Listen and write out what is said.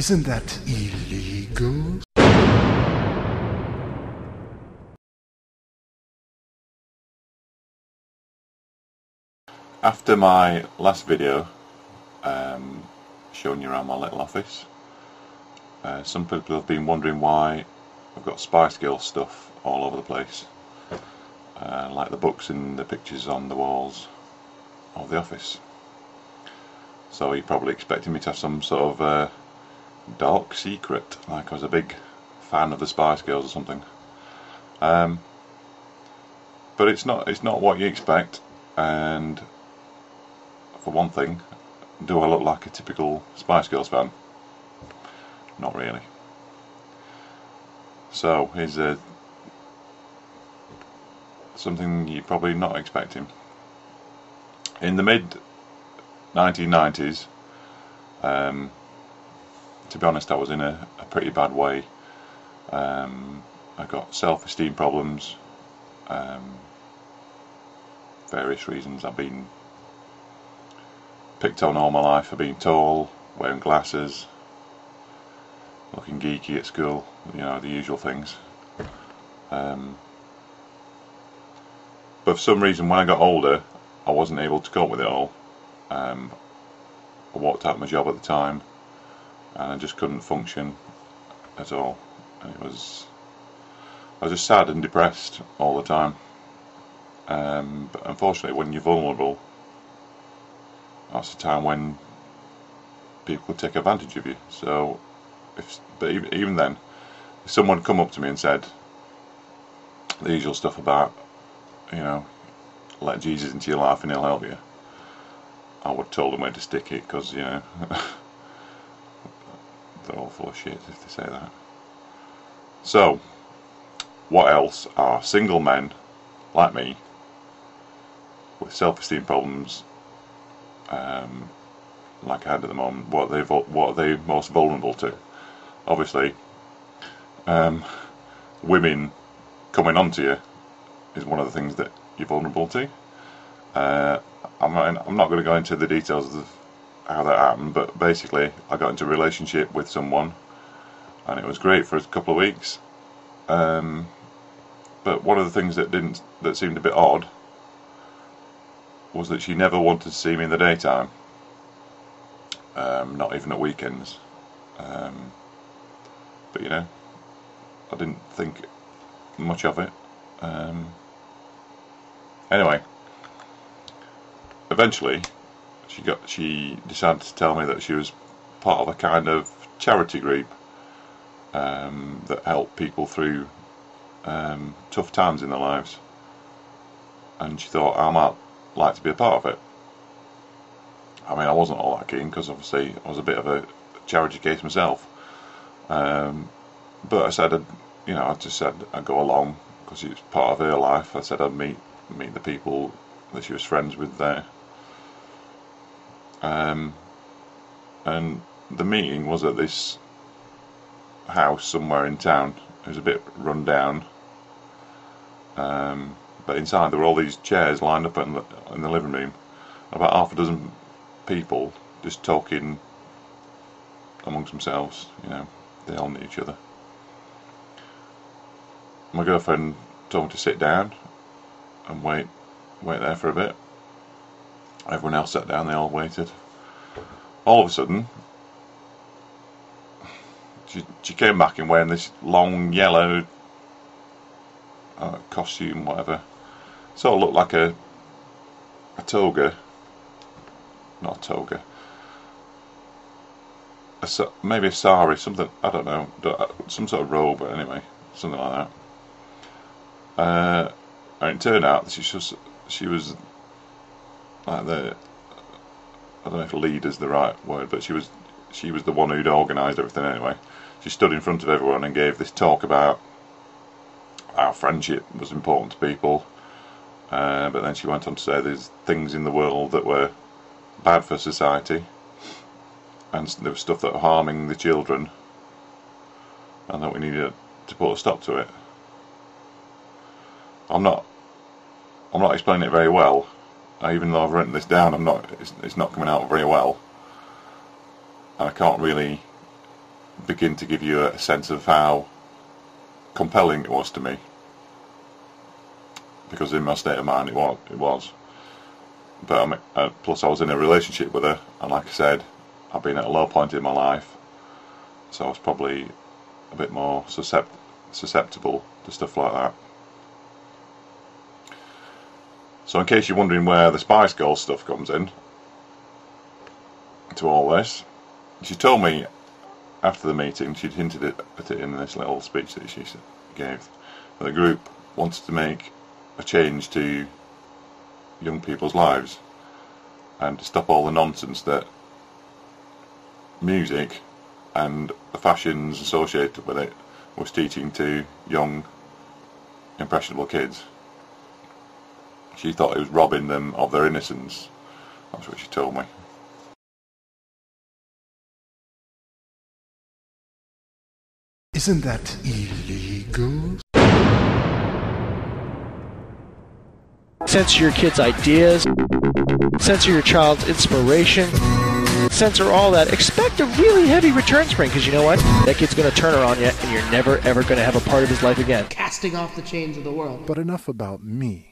Isn't that illegal? After my last video showing you around my little office, some people have been wondering why I've got Spice Girls stuff all over the place, like the books and the pictures on the walls of the office. So you're probably expecting me to have some sort of dark secret, like I was a big fan of the Spice Girls or something. But it's not what you expect. And for one thing, do I look like a typical Spice Girls fan? Not really. So here's something you're probably not expecting. In the mid 1990s, to be honest, I was in a pretty bad way. I got self-esteem problems, various reasons. I've been picked on all my life for being tall, wearing glasses, looking geeky at school, you know, the usual things. But for some reason, when I got older, I wasn't able to cope with it all. I walked out of my job at the time, and I just couldn't function at all. And I was just sad and depressed all the time. But unfortunately, when you're vulnerable, that's the time when people could take advantage of you. So, even then, if someone come up to me and said the usual stuff about, you know, let Jesus into your life and he'll help you, I would have told them where to stick it, because, you know, they're all full of shit if they say that. So, what else are single men like me with self-esteem problems, like I had at the moment, what are they most vulnerable to? Obviously, women coming onto you is one of the things that you're vulnerable to. I'm not going to go into the details of how that happened, but basically I got into a relationship with someone, and it was great for a couple of weeks. But one of the things that seemed a bit odd was that she never wanted to see me in the daytime, not even at weekends. But you know, I didn't think much of it. Anyway, eventually she decided to tell me that she was part of a kind of charity group that helped people through tough times in their lives, and she thought I might like to be a part of it. I mean, I wasn't all that keen, because obviously I was a bit of a charity case myself, but I said, I just said I'd go along because it's part of her life. I said I'd meet the people that she was friends with there, and the meeting was at this house somewhere in town. It was a bit run down, but inside there were all these chairs lined up in the living room, about half a dozen people just talking amongst themselves. You know, they all knew each other. My girlfriend told me to sit down and wait there for a bit. Everyone else sat down, they all waited. All of a sudden, she came back in wearing this long yellow costume, whatever. Sort of looked like a toga. Not a toga. Maybe a sari, something, I don't know, some sort of robe, but anyway, something like that. And it turned out that she was like I don't know if lead is the right word, but she was the one who'd organised everything anyway. She stood in front of everyone and gave this talk about how friendship was important to people, but then she went on to say there's things in the world that were bad for society, and there was stuff that were harming the children, and that we needed to put a stop to it. I'm not explaining it very well. Even though I've written this down, it's not coming out very well, and I can't really begin to give you a sense of how compelling it was to me, because in my state of mind it was. But plus I was in a relationship with her, and like I said, I've been at a low point in my life, so I was probably a bit more susceptible to stuff like that. So in case you're wondering where the Spice Girls stuff comes in to all this, she told me after the meeting, she'd hinted at it in this little speech that she gave, that the group wanted to make a change to young people's lives and to stop all the nonsense that music and the fashions associated with it was teaching to young, impressionable kids. She thought it was robbing them of their innocence. That's what she told me. Isn't that illegal? Censor your kids' ideas, censor your child's inspiration, censor all that. Expect a really heavy return spring, because you know what? That kid's going to turn her on you, and you're never ever going to have a part of his life again. Casting off the chains of the world. But enough about me.